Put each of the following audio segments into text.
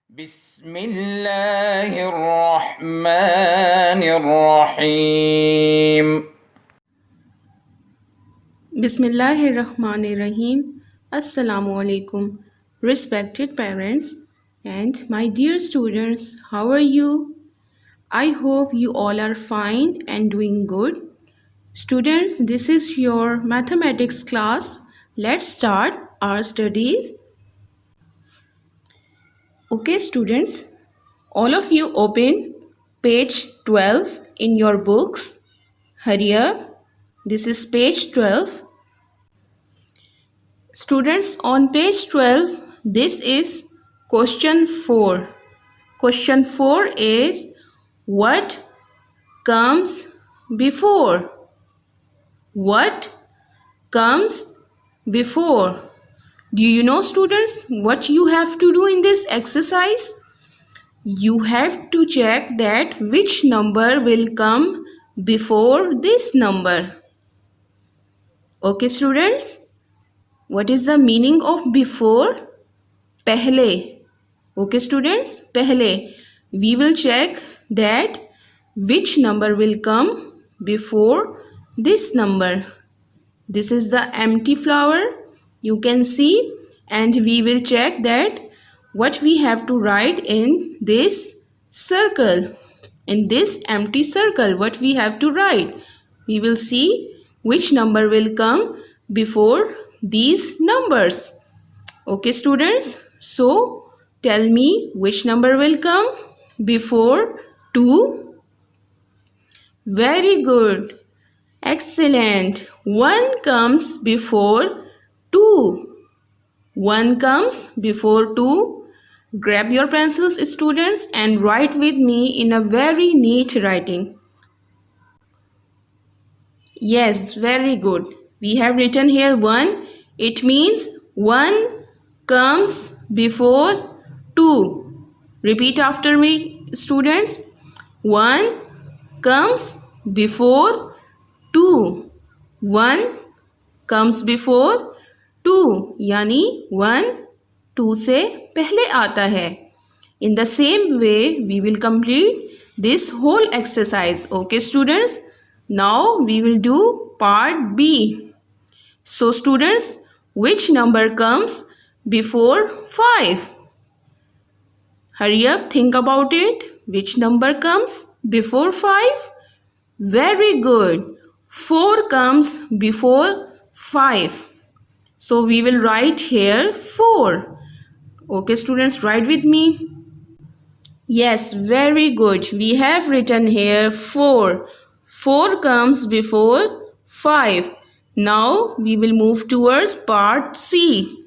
بسم الله الرحمن الرحيم. Bismillahirrahmanirrahim. Assalamu alaikum. Respected parents and my dear students, how are you? I hope you all are fine and doing good. Students, this is your mathematics class. Let's start our studies. Okay, students, all of you open page 12 in your books. Hurry up. This is page 12. Students, on page 12, this is question 4. Question 4 is what comes before? What comes before? Do you know, students, what you have to do in this exercise? You have to check that which number will come before this number. Okay, students? What is the meaning of before? Pehle. Okay, students? Pehle. We will check that which number will come before this number. This is the empty flower. You can see, and we will check that what we have to write in this circle. In this empty circle, what we have to write. We will see which number will come before these numbers. Okay, students, so tell me which number will come before 2. Very good, excellent. 1 comes before 2. 1 comes before 2. Grab your pencils, students, and write with me in a very neat writing. Yes, very good. We have written here 1. It means 1 comes before 2. Repeat after me, students. 1 comes before 2. 1 comes before 2. यानी 1 2 से पहले आता है. In the same way, we will complete this whole exercise. Okay, students? Now we will do part B. So students, which number comes before 5? Hurry up, think about it. Which number comes before 5? Very good. 4 comes before 5. So we will write here 4. Okay, students, write with me. Yes, very good. We have written here 4. 4 comes before 5. Now we will move towards part C.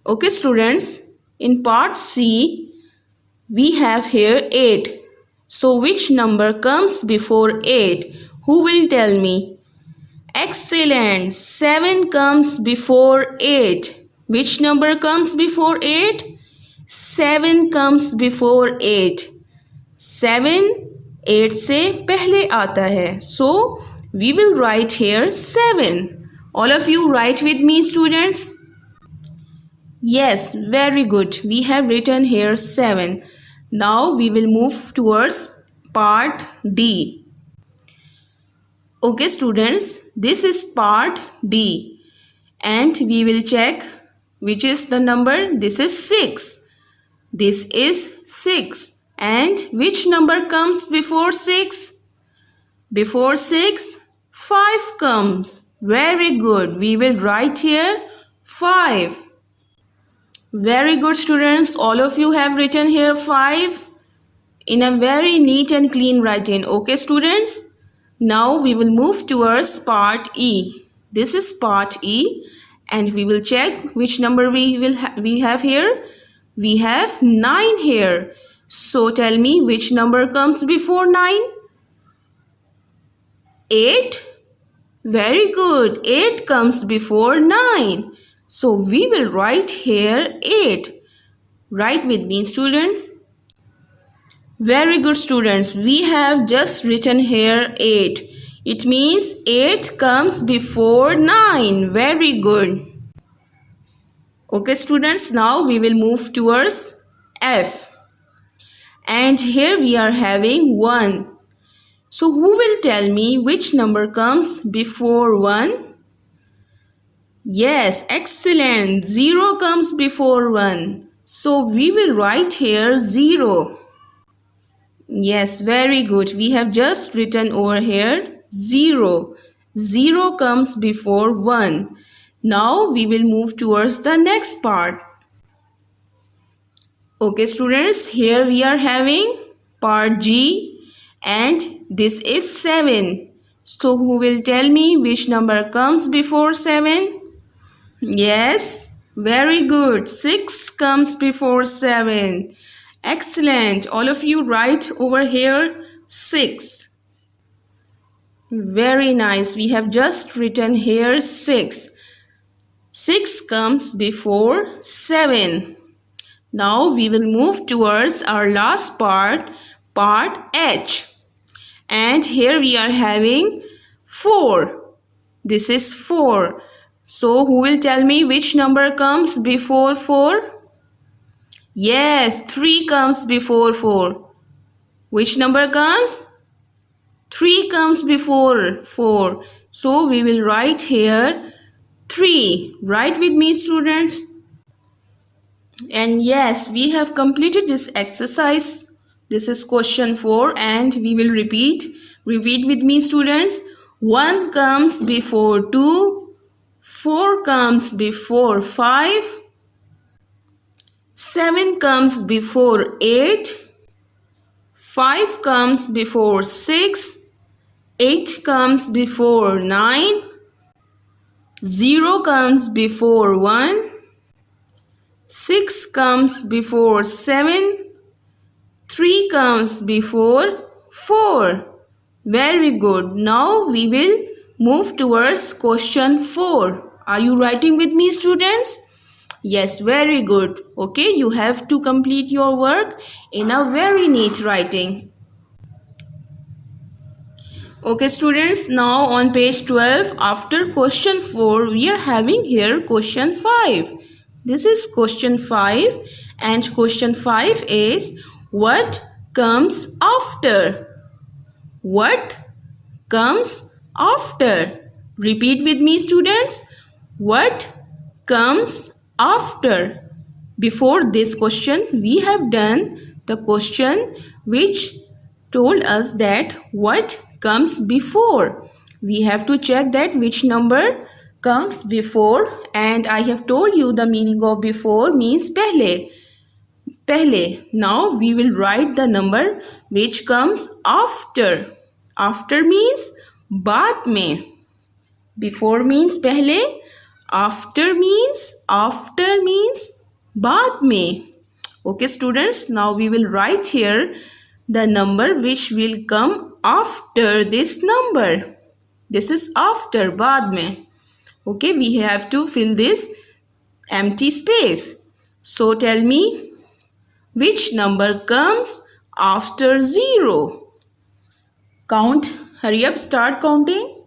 Okay, students, in part C, we have here 8. So which number comes before 8? Who will tell me? Excellent. 7 comes before 8. Which number comes before 8? 7 comes before 8. 7 8 से पहले आता है. So we will write here 7. All of you write with me, students. Yes, very good. We have written here 7. Now we will move towards part D. Okay, students, this is part D. And we will check which is the number. This is 6. This is 6. And which number comes before 6? Before 6, 5 comes. Very good. We will write here 5. Very good, students. All of you have written here 5 in a very neat and clean writing. Okay, students? Now we will move towards part E. This is part E, and we will check which number we have here. We have 9 here. So tell me which number comes before 9? 8. Very good. 8 comes before 9. So we will write here 8. Write with me, students. Very good, students. We have just written here 8. It means 8 comes before 9. Very good. Okay, students, now we will move towards F. And here we are having 1. So who will tell me which number comes before 1? Yes, excellent. 0 comes before 1. So we will write here 0. Yes, very good. We have just written over here 0. 0 comes before 1. Now we will move towards the next part. Okay, students, here we are having part G and this is 7. So who will tell me which number comes before 7? Yes, very good. 6 comes before 7. Excellent. All of you write over here 6. Very nice. We have just written here 6. 6 comes before 7. Now we will move towards our last part, part H. And here we are having 4. This is 4. So who will tell me which number comes before 4? Yes, 3 comes before 4. Which number comes? 3 comes before 4. So we will write here 3. Write with me, students. And yes, we have completed this exercise. This is question 4 and we will repeat. Repeat with me, students. 1 comes before 2. 4 comes before 5. 7 comes before 8. 5 comes before 6. 8 comes before 9. 0 comes before 1. 6 comes before 7. 3 comes before 4. Very good. Now we will move towards question 4. Are you writing with me, students? Yes, very good. Okay, you have to complete your work in a very neat writing. Okay, students, now on page 12, after question 4, we are having here question 5. This is question 5 and question 5 is what comes after? What comes after? Repeat with me, students. What comes after? Before this question, we have done the question which told us that what comes before. We have to check that which number comes before, and I have told you the meaning of before means pehle. Pehle. Now we will write the number which comes after. After means baad mein. Before means pehle. After means baad mein. Okay, students, now we will write here the number which will come after this number. This is after, baad mein. Okay, we have to fill this empty space. So tell me which number comes after 0. Count. Hurry up, start counting.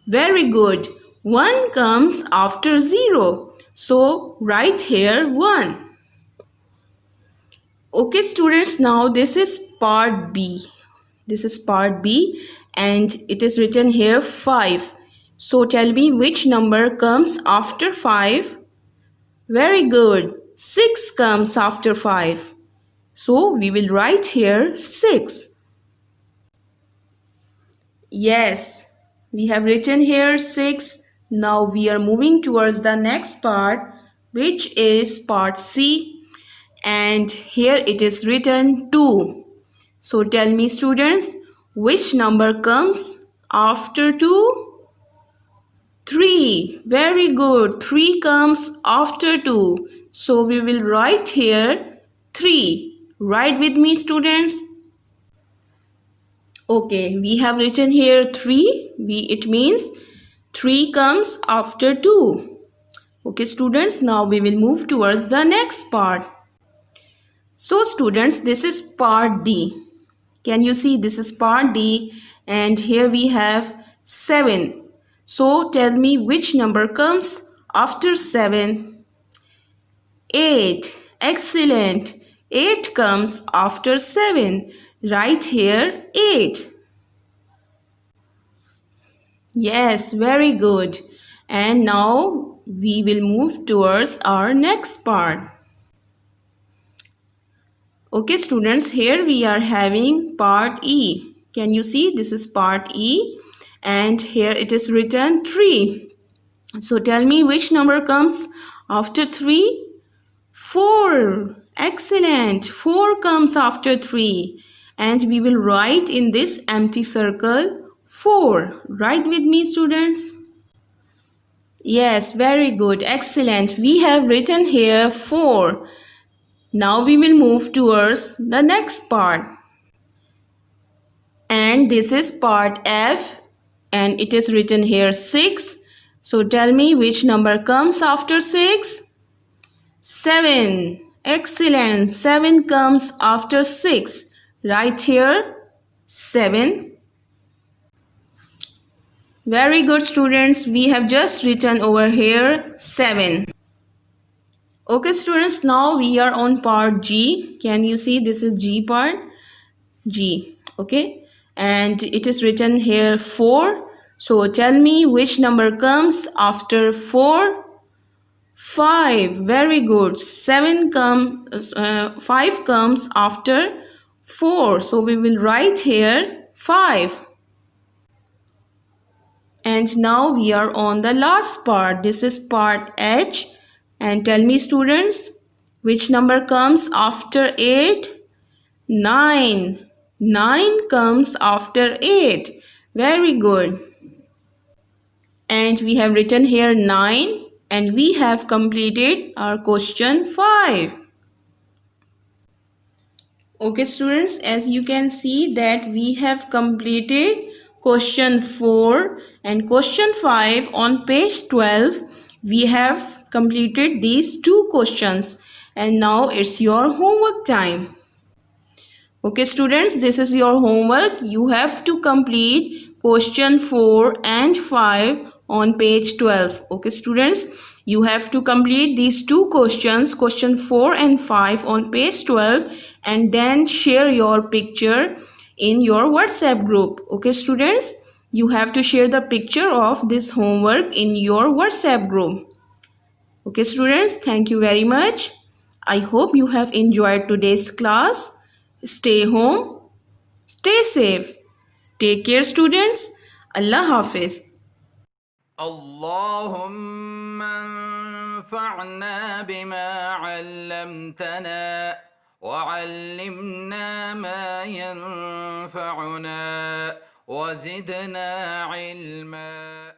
Very good. 1 comes after 0. So write here 1. Okay, students, now this is part B. This is part B and it is written here 5. So tell me which number comes after 5. Very good. 6 comes after 5. So we will write here 6. Yes, we have written here 6. Now we are moving towards the next part, which is part C. And here it is written 2. So tell me, students, which number comes after 2? 3. Very good. 3 comes after 2. So we will write here 3. Write with me, students. Okay, we have written here 3. It means 3 comes after 2. Okay, students, now we will move towards the next part. So, students, this is part D. Can you see this is part D and here we have 7. So, tell me which number comes after 7. 8. Excellent. 8 comes after 7. Write here 8. Yes, very good. And now we will move towards our next part. Okay, students, here we are having part E. Can you see? This is part E. And here it is written 3. So tell me which number comes after 3? 4. Excellent. 4 comes after 3. And we will write in this empty circle 4. Write with me, students. Yes, very good. Excellent. We have written here 4. Now we will move towards the next part. And this is part F. And it is written here 6. So tell me which number comes after 6? 7. Excellent. 7 comes after 6. Write here 7. Very good, students. We have just written over here 7. Okay, students. Now we are on part G. Can you see? This is G part. G. Okay. And it is written here 4. So tell me which number comes after 4? 5. Very good. 5 comes after 4. So we will write here 5. And now we are on the last part. This is part H. And tell me, students, which number comes after 8? 9. 9 comes after 8. Very good. And we have written here 9. And we have completed our question 5. Okay, students, as you can see that we have completed question 4 and question 5 on page 12. We have completed these 2 questions and now it's your homework time. Okay, students, this is your homework. You have to complete question 4 and 5 on page 12. Okay, students, you have to complete these 2 questions, question 4 and 5 on page 12, and then share your picture in your WhatsApp group. Okay, students, you have to share the picture of this homework in your WhatsApp group. Okay, students, thank you very much. I hope you have enjoyed today's class. Stay home, stay safe. Take care, students. Allah Hafiz. اللهم انفعنا بما علمتنا وعلمنا ما ينفعنا وزدنا علما